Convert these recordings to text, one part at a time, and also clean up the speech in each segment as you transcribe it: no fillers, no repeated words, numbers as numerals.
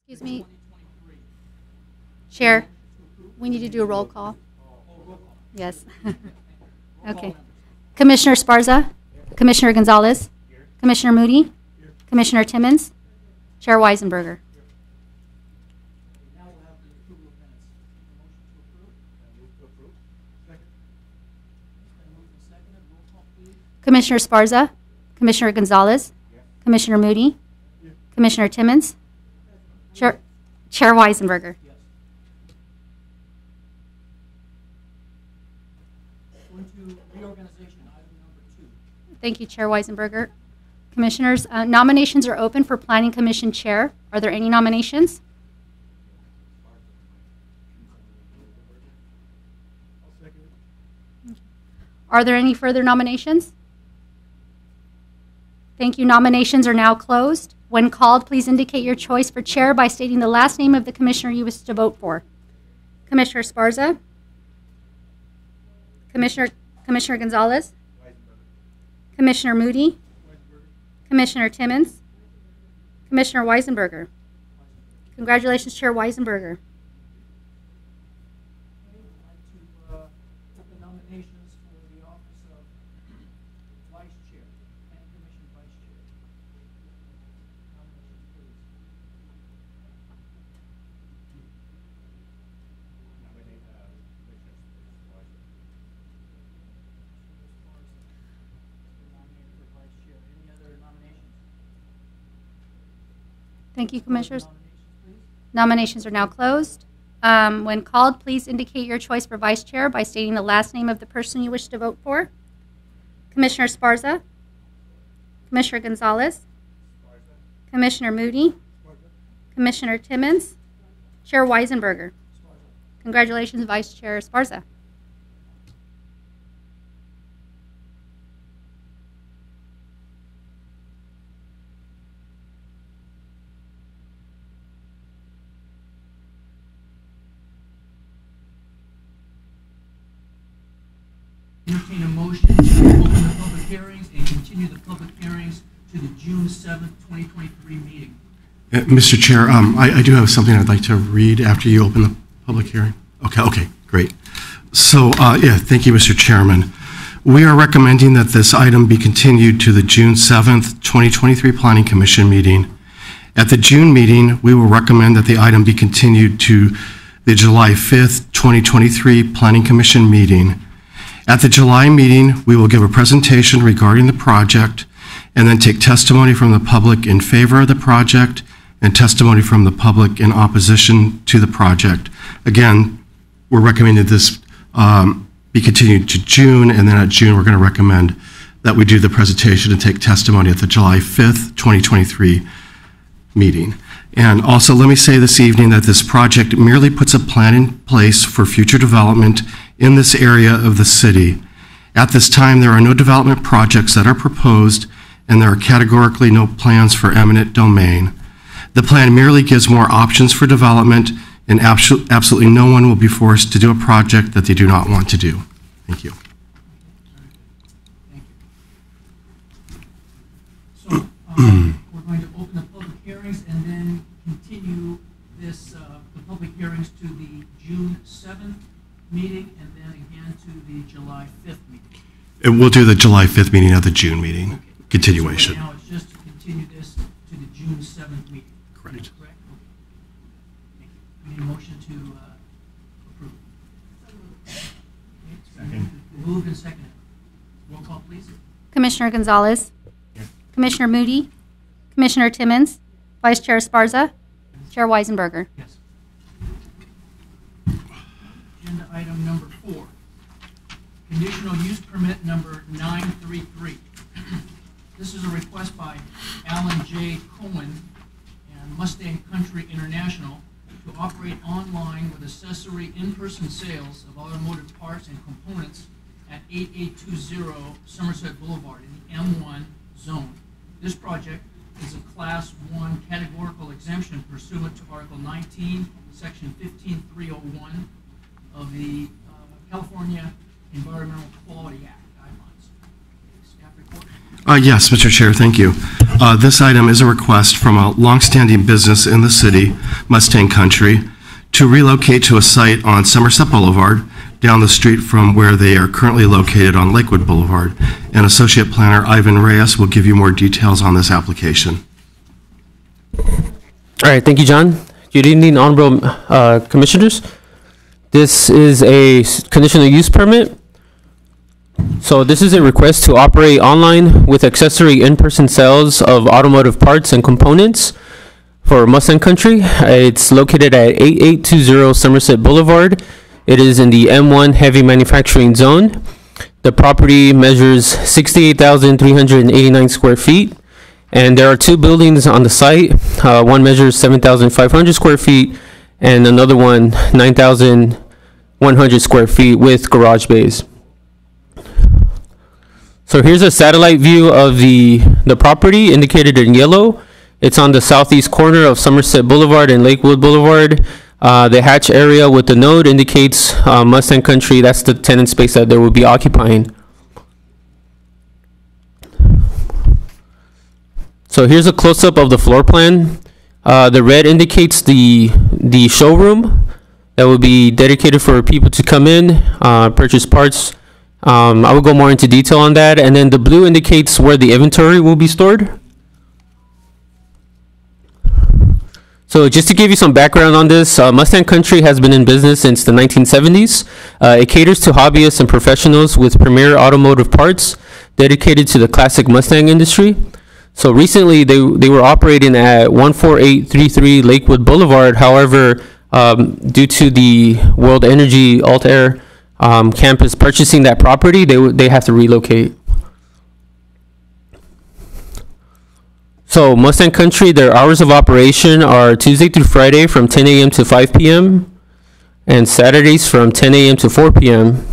Excuse me. Chair, we need to do a roll call. Yes. Okay. Commissioner Sparza, Commissioner Gonzalez, Commissioner Moody, Commissioner Timmons, Chair Weisenberger. Now we'll have the approval of minutes. Motion to approve? Move to approve. Second. It's been moved and seconded. Roll call, please. Commissioner Sparza, Commissioner Gonzalez, Commissioner Moody, Commissioner Timmons, Chair Weisenberger. Yes. Going to reorganization, item number 2. Thank you, Chair Weisenberger. Commissioners, nominations are open for Planning Commission Chair. Are there any nominations? I'll second it. Are there any further nominations? Thank you. Nominations are now closed. When called, please indicate your choice for chair by stating the last name of the commissioner you wish to vote for. Commissioner Sparza? Commissioner Gonzalez? Commissioner Moody? Commissioner Timmons? Commissioner Weisenberger? Congratulations, Chair Weisenberger. Okay, I'd like to open nominations for the office of Vice Chair, Planning Commission Vice Chair. Nominations, please. Nominate Commissioner Sparza. Nominated for Vice Chair. Any other nominations? Thank you, Commissioners. Nominations, please. Nominations are now closed. When called, please indicate your choice for vice chair by stating the last name of the person you wish to vote for. Commissioner Sparza? Commissioner Gonzalez? Sparza. Commissioner Moody? Commissioner Timmons? Chair Weisenberger? Sparza. Congratulations, Vice Chair Sparza. Entertain a motion to open the public hearings and continue the public hearings to the June 7th, 2023 meeting. Mr. Chair, I do have something I'd like to read after you open the public hearing. Okay, great. So, thank you, Mr. Chairman. We are recommending that this item be continued to the June 7th, 2023 Planning Commission meeting. At the June meeting, we will recommend that the item be continued to the July 5th, 2023 Planning Commission meeting. At the July meeting, we will give a presentation regarding the project and then take testimony from the public in favor of the project and testimony from the public in opposition to the project. Again, we're recommending this be continued to June, and then at June, we're going to recommend that we do the presentation and take testimony at the July 5th, 2023 meeting. And also, let me say this evening that this project merely puts a plan in place for future development in this area of the city. At this time, there are no development projects that are proposed, and there are categorically no plans for eminent domain. The plan merely gives more options for development, and absolutely no one will be forced to do a project that they do not want to do. Thank you. Thank you. So we're going to open the public hearings and then continue this, the public hearings to the June 7th meeting and then again to the July 5th meeting. And we'll do the July 5th meeting at the June meeting. Okay. Continuation. So right now it's just to continue this to the June 7th meeting. Correct. Correct? Okay. Thank you. We need a motion to approve. Okay. Second. Moved and seconded. Roll call, please. Commissioner Gonzalez? Yes. Commissioner Moody? Commissioner Timmons? Vice Chair Sparza? Chair Weisenberger? Yes. Agenda item number 4. Conditional use permit number 933. This is a request by Alan J. Cohen and Mustang Country International to operate online with accessory in-person sales of automotive parts and components at 8820 Somerset Boulevard in the M1 zone. This project is a Class 1 categorical exemption pursuant to Article 19, Section 15301 of the California Environmental Quality Act guidelines. Staff report. Yes, Mr. Chair, thank you. This item is a request from a longstanding business in the city, Mustang Country, to relocate to a site on Somerset Boulevard, down the street from where they are currently located on Lakewood Boulevard. And Associate Planner Ivan Reyes will give you more details on this application. All right, thank you, John. Good evening, honorable commissioners. This is a conditional use permit. So this is a request to operate online with accessory in-person sales of automotive parts and components for Mustang Country. It's located at 8820 Somerset Boulevard. It is in the M1 heavy manufacturing zone. The property measures 68,389 square feet. And there are two buildings on the site. One measures 7,500 square feet, and another one 9,100 square feet with garage bays. So here's a satellite view of the property indicated in yellow. It's on the southeast corner of Somerset Boulevard and Lakewood Boulevard. The hatch area with the node indicates Mustang Country. That's the tenant space that they will be occupying. So here's a close-up of the floor plan. The red indicates the showroom that will be dedicated for people to come in, purchase parts. I will go more into detail on that. And then the blue indicates where the inventory will be stored. So just to give you some background on this, Mustang Country has been in business since the 1970s. It caters to hobbyists and professionals with premier automotive parts dedicated to the classic Mustang industry. So recently they were operating at 14833 Lakewood Boulevard. However, due to the World Energy Altair campus purchasing that property, they have to relocate. So Mustang Country, their hours of operation are Tuesday through Friday from 10 a.m. to 5 p.m. and Saturdays from 10 a.m. to 4 p.m.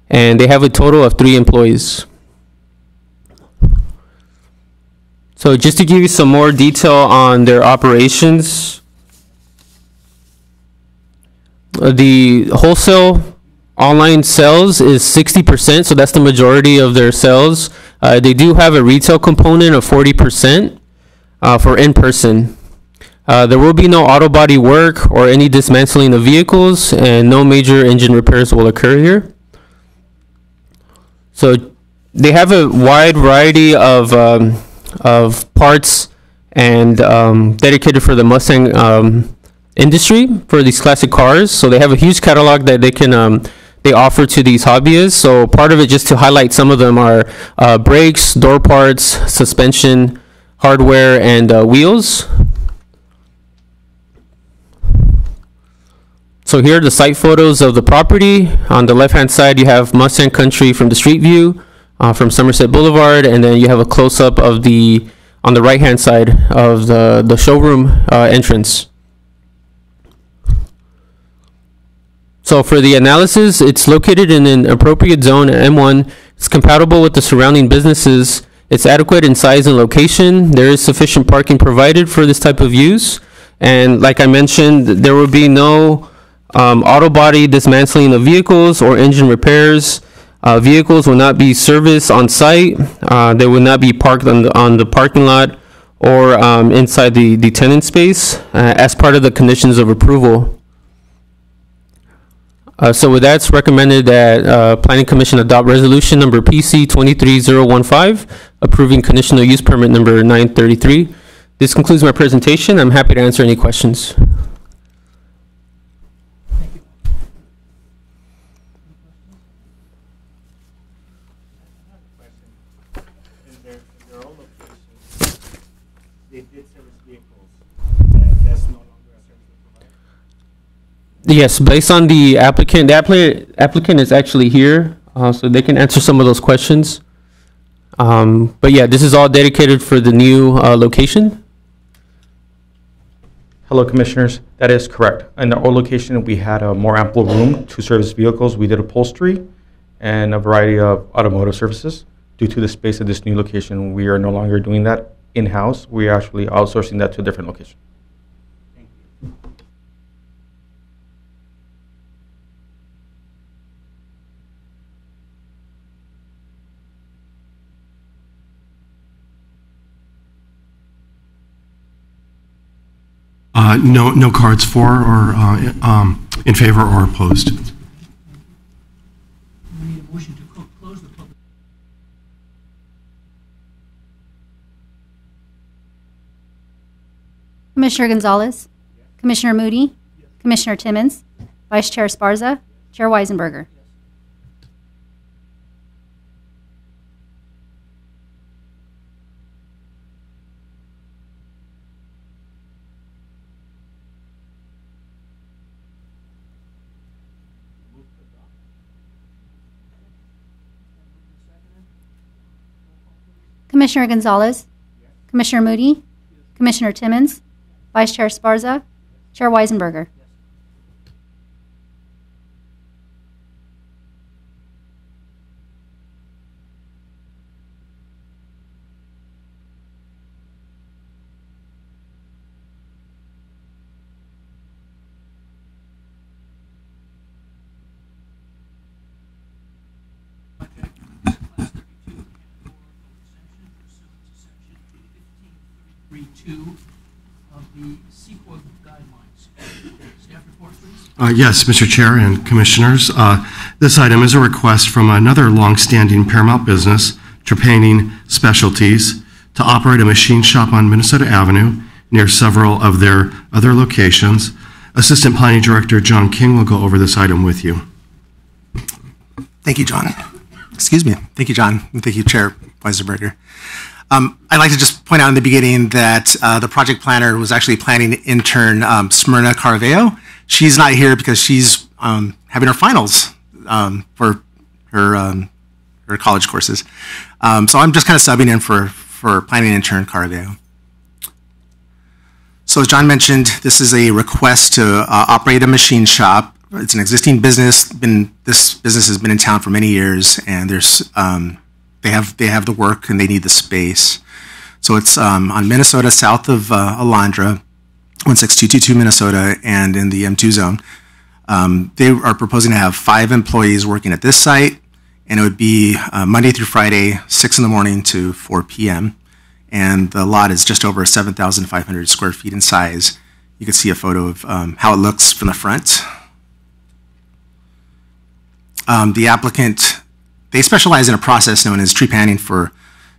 And they have a total of 3 employees. So just to give you some more detail on their operations, the wholesale online sales is 60%, so that's the majority of their sales. They do have a retail component of 40% for in-person. There will be no auto body work or any dismantling of vehicles, and no major engine repairs will occur here. So they have a wide variety of parts and dedicated for the Mustang industry for these classic cars. So they have a huge catalog that they offer to these hobbyists. So part of it, just to highlight some of them, are brakes, door parts, suspension, hardware, and wheels. So here are the site photos of the property. On the left-hand side, you have Mustang Country from the street view from Somerset Boulevard, and then you have a close-up of on the right-hand side of the showroom entrance. So for the analysis, it's located in an appropriate zone at M1. It's compatible with the surrounding businesses. It's adequate in size and location. There is sufficient parking provided for this type of use. And like I mentioned, there will be no auto body dismantling of vehicles or engine repairs. Vehicles will not be serviced on site. They will not be parked on the parking lot or inside the tenant space as part of the conditions of approval. So with that, it's recommended that Planning Commission adopt resolution number PC 23015, approving conditional use permit number 933. This concludes my presentation. I'm happy to answer any questions. They did service vehicles, and that's no longer a service provider? Yes, based on the applicant, applicant is actually here, so they can answer some of those questions. But yeah, this is all dedicated for the new location. Hello, Commissioners. That is correct. In our old location, we had a more ample room to service vehicles. We did upholstery and a variety of automotive services. Due to the space of this new location, we are no longer doing that in-house. We are actually outsourcing that to a different location. Thank you. No cards for or in favor or opposed. We need a motion to close the public. Commissioner Gonzalez, Commissioner Moody, Commissioner Timmons, Vice Chair Esparza, Chair Weisenberger. Commissioner Gonzalez, Commissioner Moody, Commissioner Timmons, Vice Chair Esparza, Chair Weisenberger. Of the CEQA guidelines. Staff report, please. Yes, Mr. Chair and Commissioners. This item is a request from another longstanding Paramount business, Trepanning Specialties, to operate a machine shop on Minnesota Avenue near several of their other locations. Assistant Planning Director John King will go over this item with you. Thank you, John. Excuse me. Thank you, John. And thank you, Chair Weisenberger. I'd like to just point out in the beginning that the project planner was actually planning intern Smyrna Carveo. She's not here because she's having her finals for her college courses. So I'm just kind of subbing in for planning intern Carveo. So as John mentioned, this is a request to operate a machine shop. It's an existing business. This business has been in town for many years, and there's they have the work and they need the space. So it's on Minnesota, south of Alondra, 16222 Minnesota, and in the M2 zone. They are proposing to have 5 employees working at this site, and it would be Monday through Friday, 6 in the morning to 4 p.m. And the lot is just over 7,500 square feet in size. You can see a photo of how it looks from the front. The applicant, they specialize in a process known as tree panning for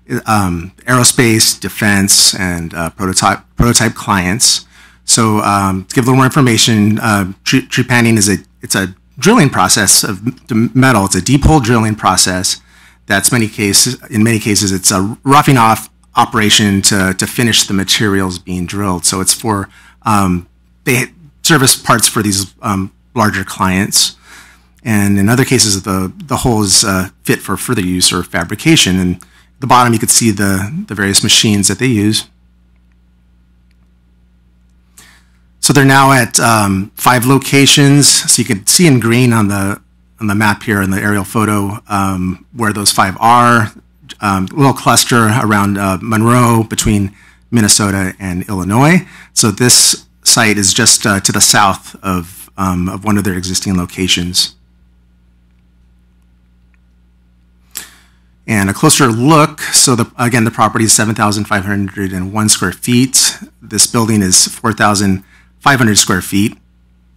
aerospace, defense, and prototype clients. So to give a little more information, tree panning is it's a drilling process of the metal. It's a deep hole drilling process. In many cases, it's a roughing off operation to finish the materials being drilled. So it's for they service parts for these larger clients. And in other cases, the hole is fit for further use or fabrication. And at the bottom, you can see the various machines that they use. So they're now at 5 locations. So you can see in green on the map here in the aerial photo where those 5 are. A little cluster around Monroe between Minnesota and Illinois. So this site is just to the south of one of their existing locations. And a closer look, so again, the property is 7,501 square feet. This building is 4,500 square feet.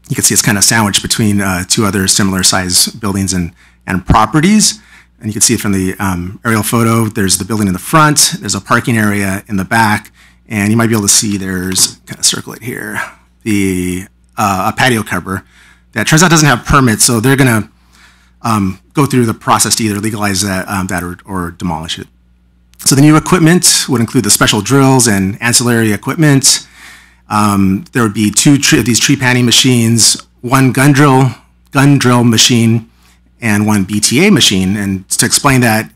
You can see it's kind of sandwiched between 2 other similar size buildings and properties. And you can see it from the aerial photo. There's the building in the front, there's a parking area in the back, and you might be able to see there's, kind of circle it here, a patio cover that turns out doesn't have permits, so they're gonna go through the process to either legalize that or demolish it. So the new equipment would include the special drills and ancillary equipment. There would be 2 of these tree panning machines, 1 gun drill machine, and 1 BTA machine. And to explain that,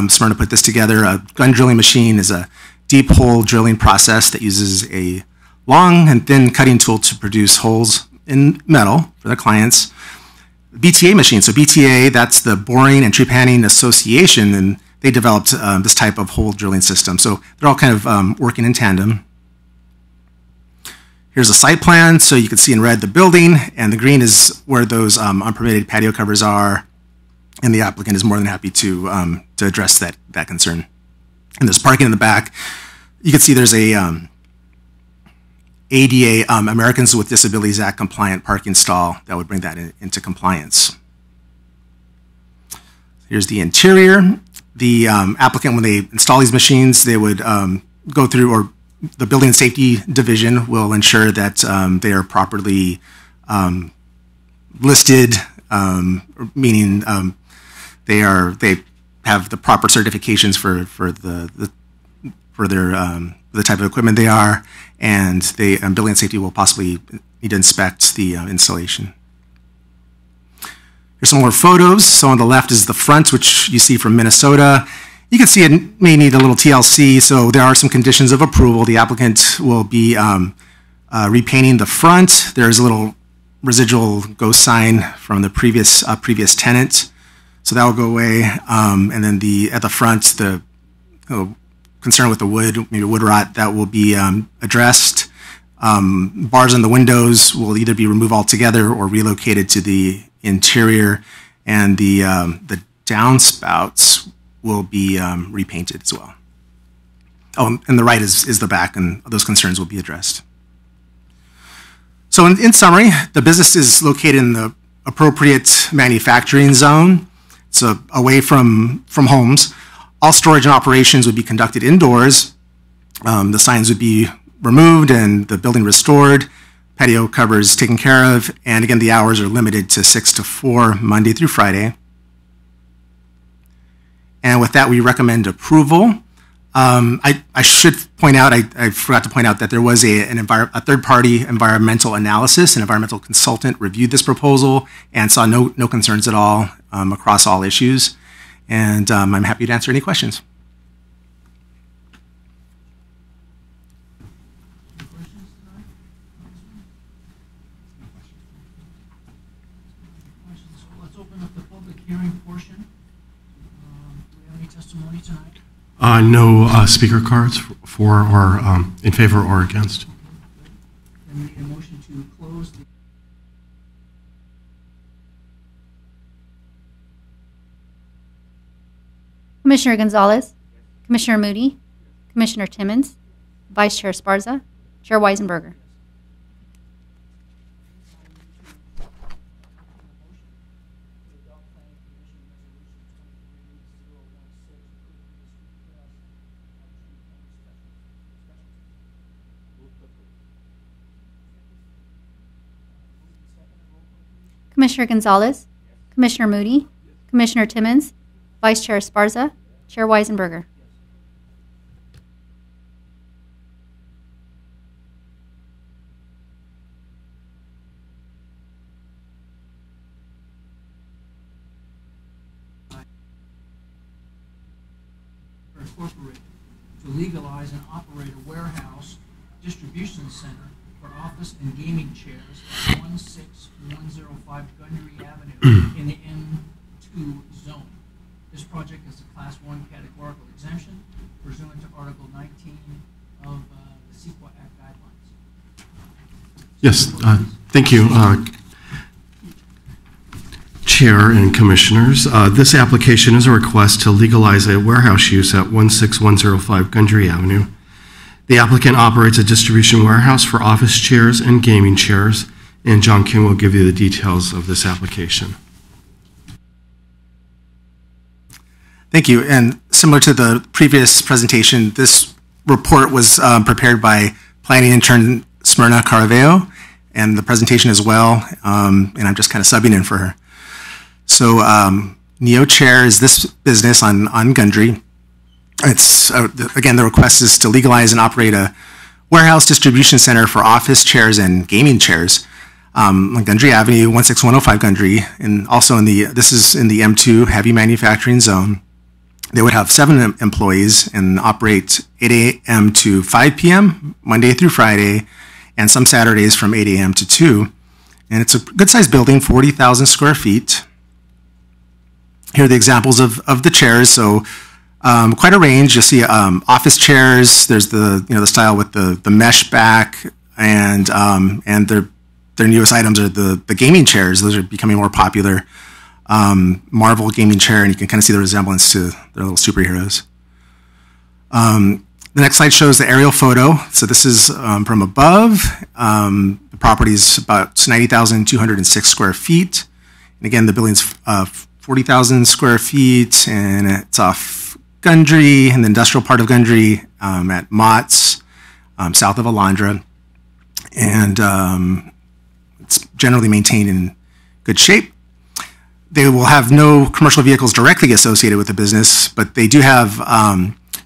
Smyrna put this together. A gun drilling machine is a deep hole drilling process that uses a long and thin cutting tool to produce holes in metal for their clients. BTA machine, so BTA, that's the Boring and Tree Panning Association, and they developed this type of hole drilling system. So they're all kind of working in tandem. Here's a site plan, so you can see in red the building, and the green is where those unpermitted patio covers are, and the applicant is more than happy to address that concern. And there's parking in the back. You can see there's a ADA, Americans with Disabilities Act compliant parking stall that would bring that into compliance. Here's the interior. The applicant, when they install these machines, they would go through, or the Building and Safety Division will ensure that they are properly listed, meaning they have the proper certifications for the type of equipment they are, and Building and Safety will possibly need to inspect the installation. Here's some more photos. So on the left is the front, which you see from Minnesota. You can see it may need a little TLC, so there are some conditions of approval. The applicant will be repainting the front. There's a little residual ghost sign from the previous tenant, so that will go away. And then at the front, the concern with the wood, maybe wood rot, that will be addressed. Bars on the windows will either be removed altogether or relocated to the interior, and the downspouts will be repainted as well. Oh, and the right is the back, and those concerns will be addressed. So in summary, the business is located in the appropriate manufacturing zone. It's away from homes. All storage and operations would be conducted indoors. The signs would be removed and the building restored. Patio covers taken care of. And again, the hours are limited to 6 to 4, Monday through Friday. And with that, we recommend approval. I should point out, I forgot to point out that there was a third-party environmental analysis. An environmental consultant reviewed this proposal and saw no concerns at all across all issues. And I'm happy to answer any questions. So let's open up the public hearing portion. Do we have any testimony tonight? No speaker cards for or in favor or against. Then we need a motion to close the Commissioner Gonzalez, Commissioner Moody, Commissioner Timmons, Vice Chair Esparza, Chair Weisenberger. Commissioner Gonzalez, Commissioner Moody, Commissioner Timmons, Vice Chair Esparza, Chair Weisenberger. Incorporated to legalize and operate a warehouse distribution center for office and gaming chairs at 16105 Gundry Avenue in the M2 zone. This project is a Class 1 categorical exemption pursuant to Article 19 of the CEQA Act guidelines. Yes, thank you, Chair and Commissioners. This application is a request to legalize a warehouse use at 16105 Gundry Avenue. The applicant operates a distribution warehouse for office chairs and gaming chairs, and John Kim will give you the details of this application. Thank you. And similar to the previous presentation, this report was prepared by planning intern Smyrna Caraveo, and the presentation as well, and I'm just kind of subbing in for her. So Neo Chair is this business on Gundry. It's again, the request is to legalize and operate a warehouse distribution center for office chairs and gaming chairs on Gundry Avenue, 16105 Gundry, and also this is in the M2 heavy manufacturing zone. They would have 7 employees and operate 8 a.m. to 5 p.m. Monday through Friday, and some Saturdays from 8 a.m. to 2. And it's a good-sized building, 40,000 square feet. Here are the examples of the chairs. So quite a range. You'll see office chairs. There's the style with the mesh back, and their newest items are the gaming chairs. Those are becoming more popular. Marvel gaming chair, and you can kind of see the resemblance to their little superheroes. The next slide shows the aerial photo. So this is from above. The property is about 90,206 square feet. And again, the building's 40,000 square feet, and it's off Gundry, in the industrial part of Gundry, at Mott's, south of Alondra. And it's generally maintained in good shape. They will have no commercial vehicles directly associated with the business, but they do have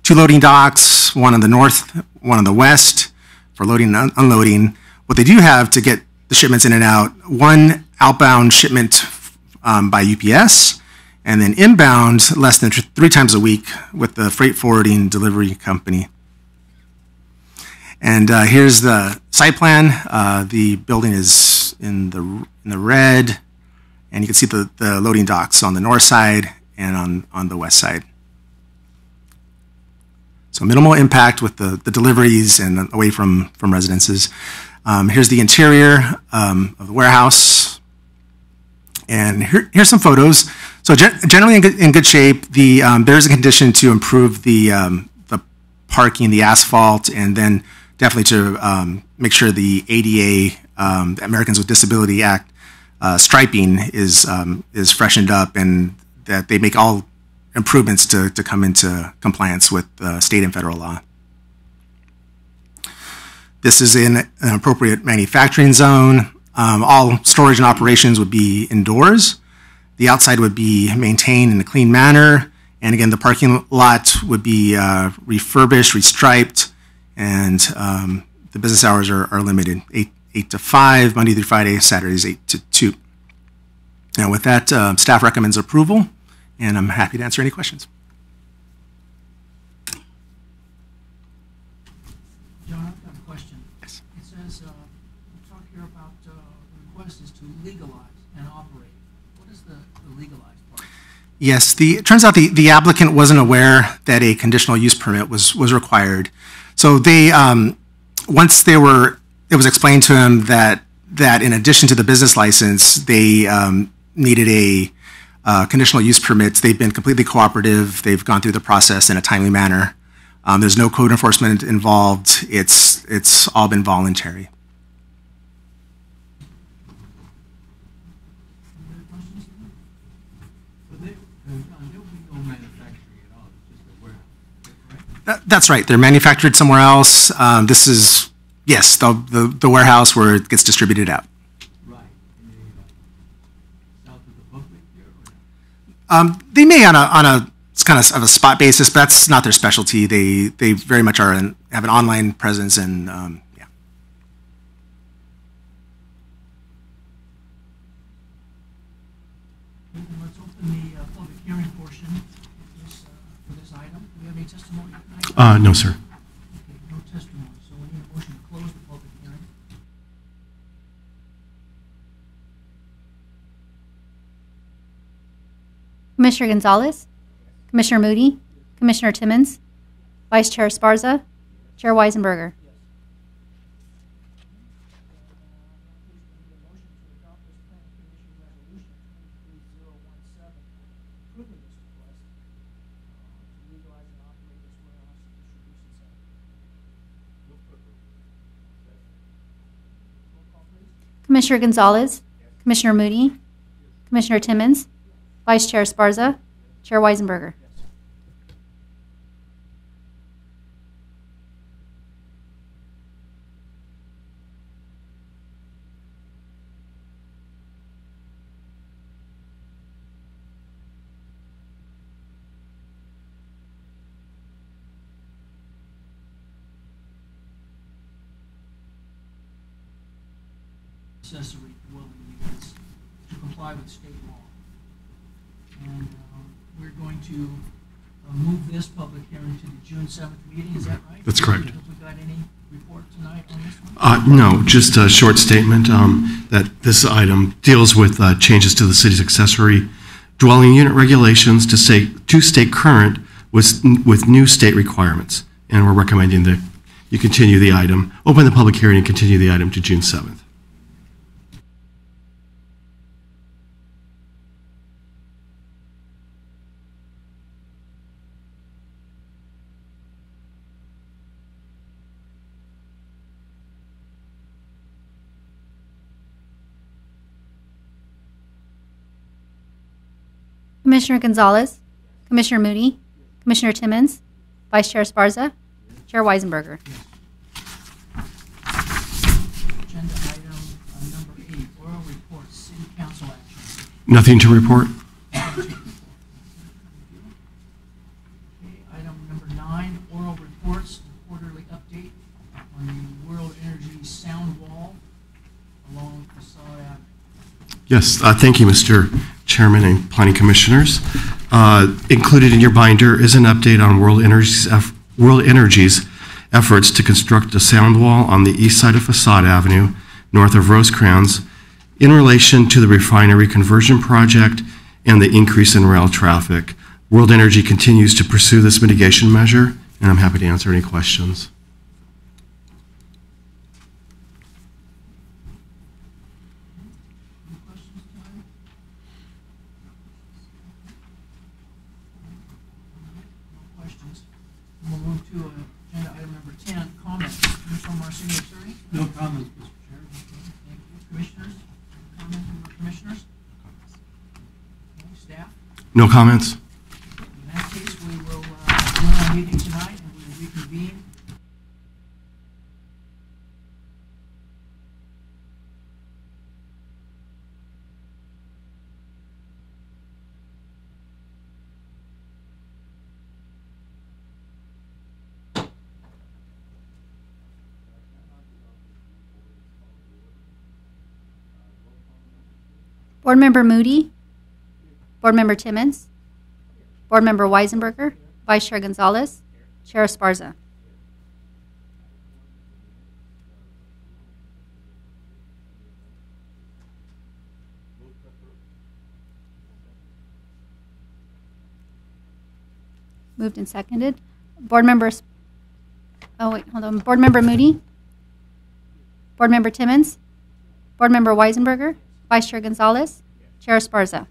2 loading docks, one on the north, one on the west, for loading and unloading. What they do have to get the shipments in and out, 1 outbound shipment by UPS, and then inbound less than 3 times a week with the freight forwarding delivery company. And here's the site plan. The building is in the red, and you can see the loading docks on the north side and on the west side. So minimal impact with the deliveries and away from residences. Here's the interior of the warehouse. And here's some photos. So generally in good shape. There's a condition to improve the parking, the asphalt, and then definitely to make sure the ADA, the Americans with Disability Act, striping is freshened up, and that they make all improvements to come into compliance with state and federal law. This is in an appropriate manufacturing zone. All storage and operations would be indoors. The outside would be maintained in a clean manner. And again, the parking lot would be refurbished, restriped, and the business hours are limited, 8 to 5, Monday through Friday, Saturdays 8 to 2. And with that, staff recommends approval, and I'm happy to answer any questions. John, I've got a question. Yes. It says, we talk here about the request is to legalize and operate. What is the legalized part? Yes, it turns out the applicant wasn't aware that a conditional use permit was required. So they, once it was explained to him that in addition to the business license, they needed a conditional use permit. They've been completely cooperative. They've gone through the process in a timely manner. There's no code enforcement involved. It's all been voluntary. Any other questions? But there'll be no manufacturing at all, it's just a warehouse, correct? That's right. They're manufactured somewhere else. This is, yes, the warehouse where it gets distributed out. Right. And they sell to the public here or not? They may on a it's kind of a spot basis, but that's not their specialty. They very much have an online presence, and yeah. Okay, then let's open the public hearing portion for this item. Do we have any testimony tonight? No, sir. Okay, no testimony, so we need a motion to close the public hearing. Commissioner Gonzalez, Commissioner Moody, Commissioner Timmons, Vice Chair Esparza, Chair Weisenberger. Commissioner Gonzalez, Commissioner Moody, Commissioner Timmons, Vice Chair Esparza, Chair Weisenberger. Accessory dwelling units to comply with state law. And we're going to move this public hearing to the June 7th meeting, is that right? That's correct. Have we got any report tonight on this one? No, just a short statement that this item deals with changes to the city's accessory dwelling unit regulations to stay current with new state requirements. And we're recommending that you continue the item, open the public hearing and continue the item to June 7th. Commissioner Gonzalez, Commissioner Moody, Commissioner Timmons, Vice Chair Esparza, Chair Weisenberger. Agenda item number 8, oral report, city council action. Nothing to report? Okay, item number 9, oral reports, quarterly update on the World Energy Sound Wall along Facade Avenue. Yes, thank you, Mr. Chairman and Planning Commissioners. Included in your binder is an update on World Energy's efforts to construct a sound wall on the east side of Facade Avenue, north of Rosecrans, in relation to the refinery conversion project and the increase in rail traffic. World Energy continues to pursue this mitigation measure, and I'm happy to answer any questions. Any questions tonight? No questions. We'll move to agenda item number 10, comments. Commissioner Marcini, attorney? No comments, Mr. Chair. Thank you. Commissioners? Comments from the commissioners? Okay, staff? No comments? In that case, we will adjourn our meeting tonight and we will reconvene. Board Member Moody, Board Member Timmons, Board Member Weisenberger, Vice Chair Gonzalez, Chair Esparza. Moved and seconded. Board members, oh wait, hold on. Board Member Moody, Board Member Timmons, Board Member Weisenberger, Vice Chair Gonzalez, Chair Esparza.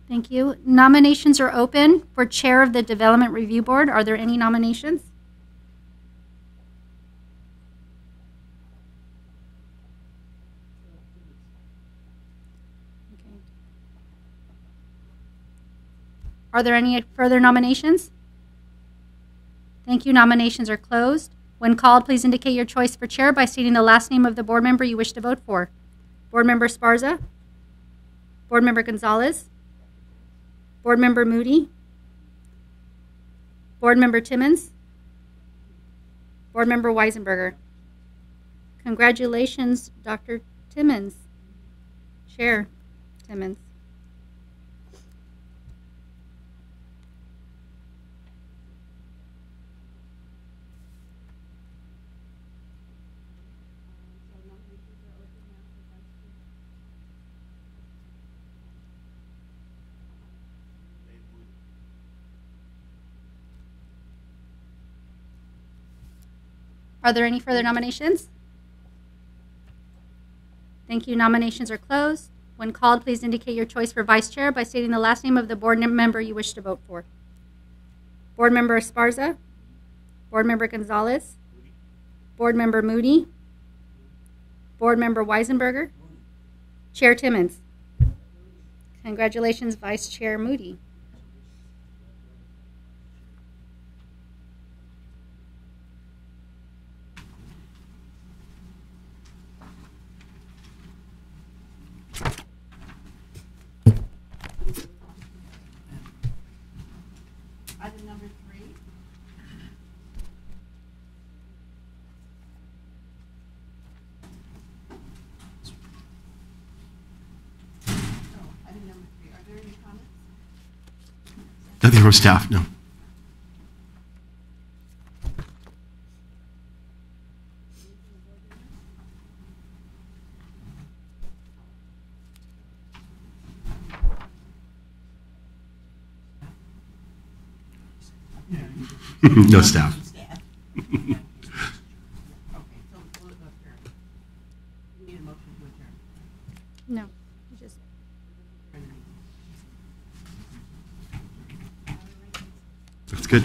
Thank you. Nominations are open for Chair of the Development Review Board. Are there any nominations? Okay. Are there any further nominations? Thank you. Nominations are closed. When called, please indicate your choice for chair by stating the last name of the board member you wish to vote for. Board Member Esparza, Board Member Gonzalez, Board Member Moody, Board Member Timmons, Board Member Weisenberger. Congratulations, Dr. Timmons, Chair Timmons. Are there any further nominations? Thank you. Nominations are closed. When called, please indicate your choice for vice chair by stating the last name of the board member you wish to vote for. Board Member Esparza, Board Member Gonzalez, Board Member Moody, Board Member Weisenberger, Chair Timmons. Congratulations, Vice Chair Moody. Item number 3. Item number 3. Are there any comments? Nothing from staff, no. No staff. Staff. Okay, so we'll adjourn. We need a motion to adjourn. No, just That's good.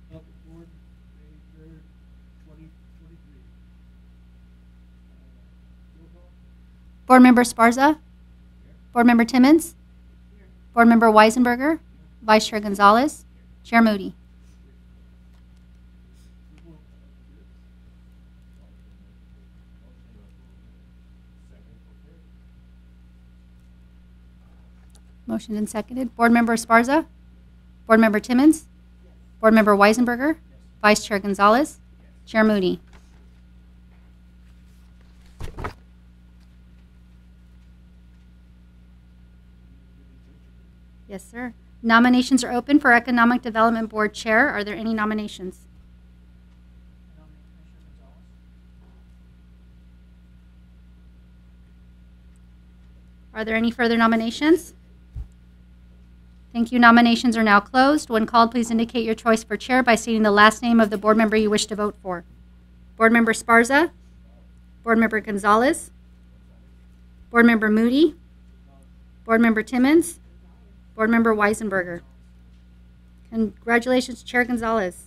Public board, page 2023. Roll call? Board Member Esparza? Board Member Timmons? Board Member Weisenberger? Vice Chair Gonzalez? Chair Moody? Motion and seconded. Board Member Esparza? Board Member Timmons? Board Member Weisenberger? Vice Chair Gonzalez? Chair Moody? Yes, sir. Nominations are open for Economic Development Board Chair. Are there any nominations? Nominate Commissioner Gonzalez. Are there any further nominations? Thank you. Nominations are now closed. When called, please indicate your choice for chair by stating the last name of the board member you wish to vote for. Board Member Esparza? Board Member Gonzalez? Board Member Moody? Board Member Timmons? Board Member Weisenberger? Congratulations, Chair Gonzalez.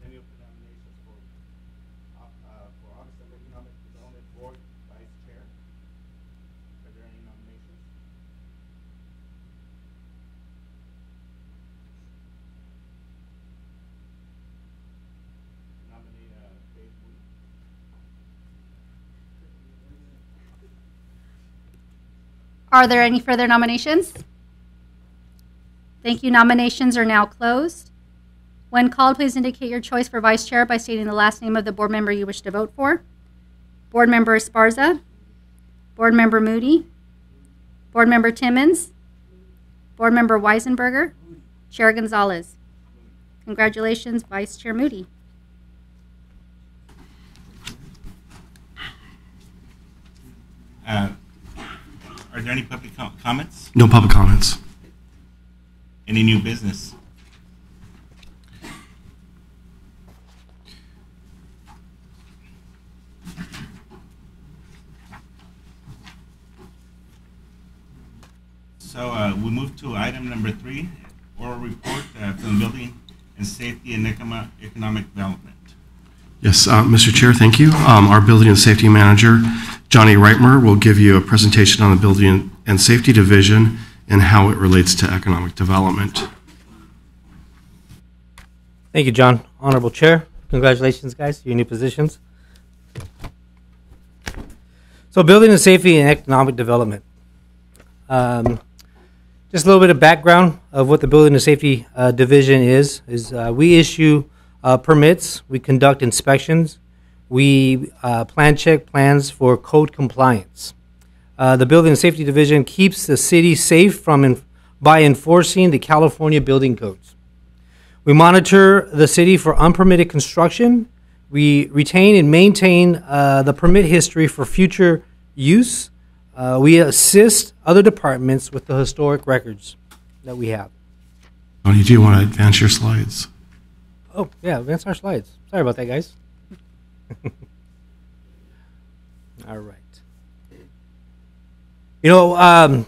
Any open nominations for office of Economic Development Board Vice Chair? Are there any nominations? Nominate Dave Wood. Are there any further nominations? Thank you. Nominations are now closed. When called, please indicate your choice for vice chair by stating the last name of the board member you wish to vote for. Board Member Esparza? Board Member Moody? Board Member Timmons? Board Member Weisenberger? Chair Gonzalez? Congratulations, Vice Chair Moody. Are there any public comments? No public comments. Any new business? So we move to item number 3, oral report from the Building and Safety and Economic Development. Yes, Mr. Chair, thank you. Our Building and Safety Manager, Johnny Reitmer, will give you a presentation on the Building and Safety Division and how it relates to economic development. Thank you, John. Honorable Chair, congratulations, guys, to your new positions. So, Building and Safety and Economic Development. Just a little bit of background of what the Building and Safety Division is we issue permits, we conduct inspections, we plan check plans for code compliance. The Building and Safety Division keeps the city safe by enforcing the California building codes. We monitor the city for unpermitted construction. We retain and maintain the permit history for future use. We assist other departments with the historic records that we have. Tony, do you want to advance your slides? Oh, yeah, advance our slides. Sorry about that, guys. All right. You know, okay.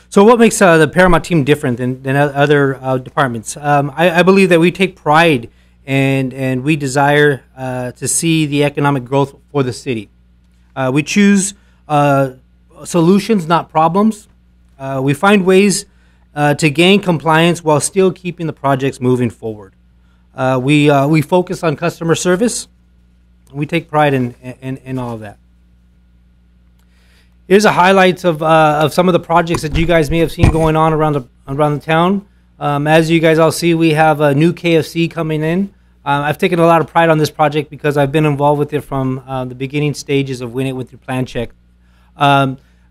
So what makes the Paramount team different than other departments? I believe that we take pride and we desire to see the economic growth for the city. We choose solutions, not problems. We find ways to gain compliance while still keeping the projects moving forward. We focus on customer service. We take pride in all of that. Here's a highlights of some of the projects that you guys may have seen going on around the town. As you guys all see, we have a new KFC coming in. I've taken a lot of pride on this project because I've been involved with it from the beginning stages of when it went through plan check.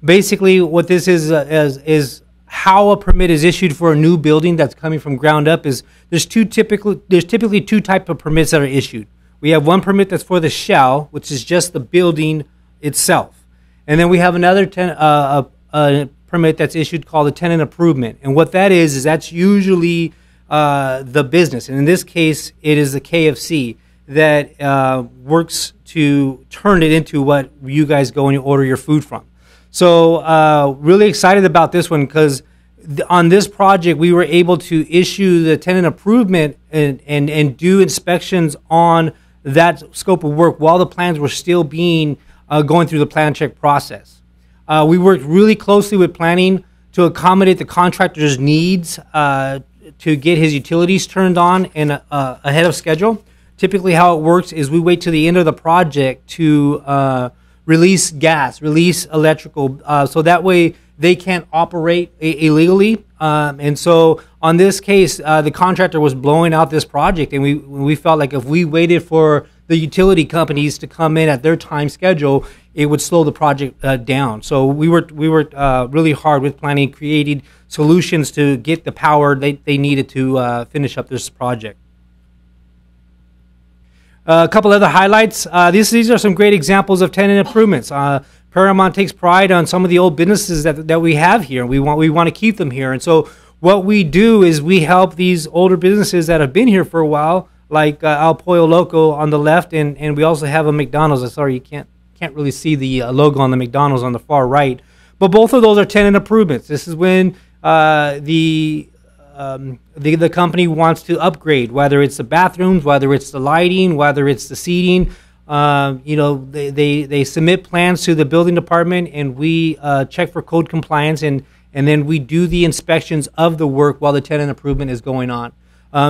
Basically, what this is how a permit is issued for a new building that's coming from ground up. Is there's typically two types of permits that are issued. We have one permit that's for the shell, which is just the building itself, and then we have another permit that's issued called a tenant improvement. And what that is that's usually the business, and in this case, it is the KFC that works to turn it into what you guys go and you order your food from. So really excited about this one because on this project, we were able to issue the tenant improvement and do inspections on that scope of work while the plans were still being going through the plan check process. We worked really closely with planning to accommodate the contractor's needs to get his utilities turned on and ahead of schedule. Typically how it works is we wait to the end of the project to release gas, release electrical, so that way they can't operate illegally. And so on this case, the contractor was blowing out this project, and we felt like if we waited for the utility companies to come in at their time schedule, it would slow the project down. So we worked really hard with planning, creating solutions to get the power they needed to finish up this project. A couple other highlights. These are some great examples of tenant improvements. Paramount takes pride on some of the old businesses that we have here. We want to keep them here. And so what we do is we help these older businesses that have been here for a while, like El Pollo Loco on the left, and we also have a McDonald's. I'm sorry, you can't really see the logo on the McDonald's on the far right. But both of those are tenant improvements. This is when the company wants to upgrade, whether it's the bathrooms, whether it's the lighting, whether it's the seating. They submit plans to the building department, and we check for code compliance, and then we do the inspections of the work while the tenant improvement is going on.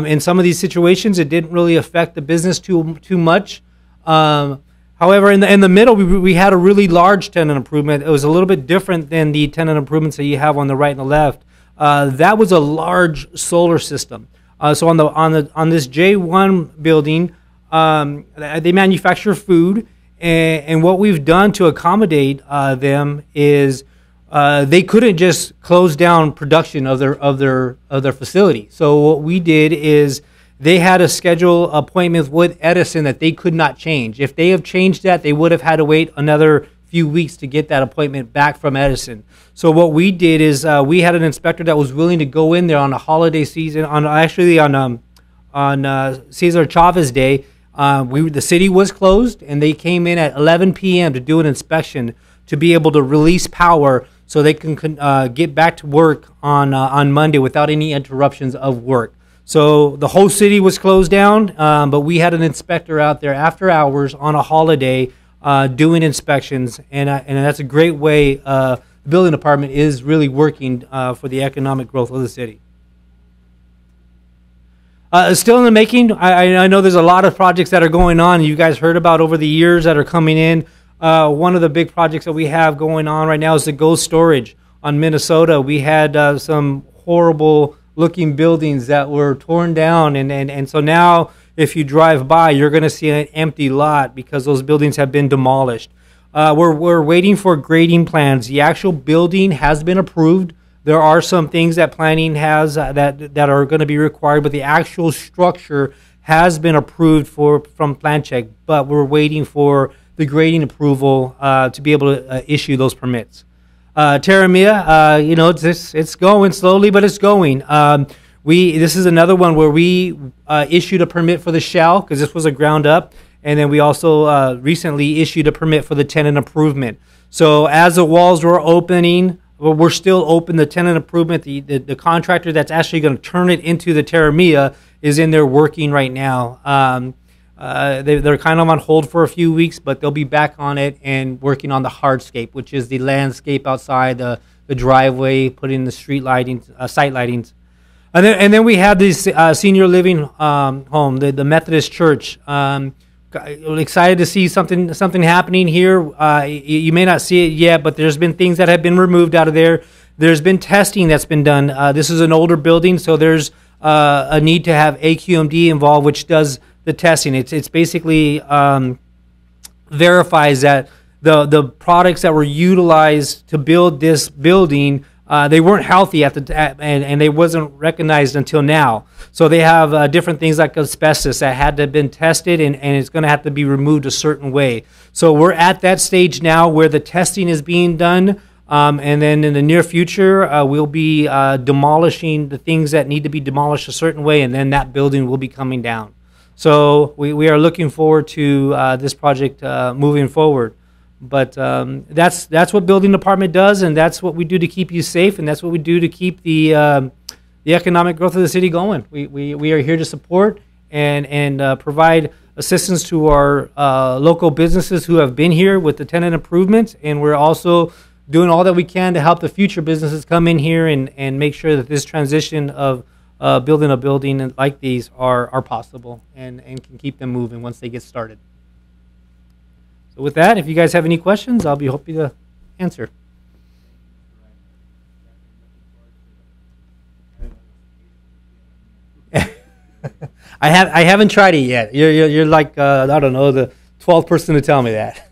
In some of these situations, it didn't really affect the business too much. However, in the middle, we had a really large tenant improvement. It was a little bit different than the tenant improvements that you have on the right and the left. That was a large solar system. So on this J1 building, they manufacture food, and what we've done to accommodate them is they couldn't just close down production of their facility. So what we did is they had to schedule appointments with Edison that they could not change. If they have changed that, they would have had to wait another few weeks to get that appointment back from Edison. So what we did is we had an inspector that was willing to go in there on a holiday season, on Cesar Chavez Day. The city was closed, and they came in at 11 p.m. to do an inspection to be able to release power so they can get back to work on Monday without any interruptions of work. So the whole city was closed down, but we had an inspector out there after hours on a holiday doing inspections, and that's a great way. The building department is really working for the economic growth of the city. Still in the making. I know there's a lot of projects that are going on. You guys heard about over the years that are coming in. One of the big projects that we have going on right now is the Ghost Storage on Minnesota. We had some horrible looking buildings that were torn down, and so now if you drive by, you're going to see an empty lot because those buildings have been demolished. We're waiting for grading plans. The actual building has been approved. There are some things that planning has that are going to be required, but the actual structure has been approved from plan check, but we're waiting for the grading approval to be able to issue those permits. Terramia, it's going slowly, but it's going. This is another one where we issued a permit for the shell because this was a ground up, and then we also recently issued a permit for the tenant improvement. So as the walls were opening, we're still open. The tenant improvement, the contractor that's actually going to turn it into the Terramia is in there working right now. They're kind of on hold for a few weeks, but they'll be back on it and working on the hardscape, which is the landscape outside the driveway, putting the street lighting, site lightings. And then we have this senior living home, the Methodist Church. Excited to see something happening here. You may not see it yet, but there's been things that have been removed out of there. There's been testing that's been done. This is an older building, so there's a need to have AQMD involved, which does the testing. It's basically verifies that the products that were utilized to build this building, they weren't healthy and they wasn't recognized until now. So they have different things like asbestos that had to have been tested, and it's going to have to be removed a certain way. So we're at that stage now where the testing is being done, and then in the near future, we'll be demolishing the things that need to be demolished a certain way, and then that building will be coming down. So we are looking forward to this project moving forward. But that's what building department does, and that's what we do to keep you safe, and that's what we do to keep the economic growth of the city going. We are here to support and provide assistance to our local businesses who have been here with the tenant improvements, and we're also doing all that we can to help the future businesses come in here and make sure that this transition of building a building like these are possible and can keep them moving once they get started. So with that, if you guys have any questions, I'll be happy to answer. I haven't tried it yet. You're like I don't know, the 12th person to tell me that.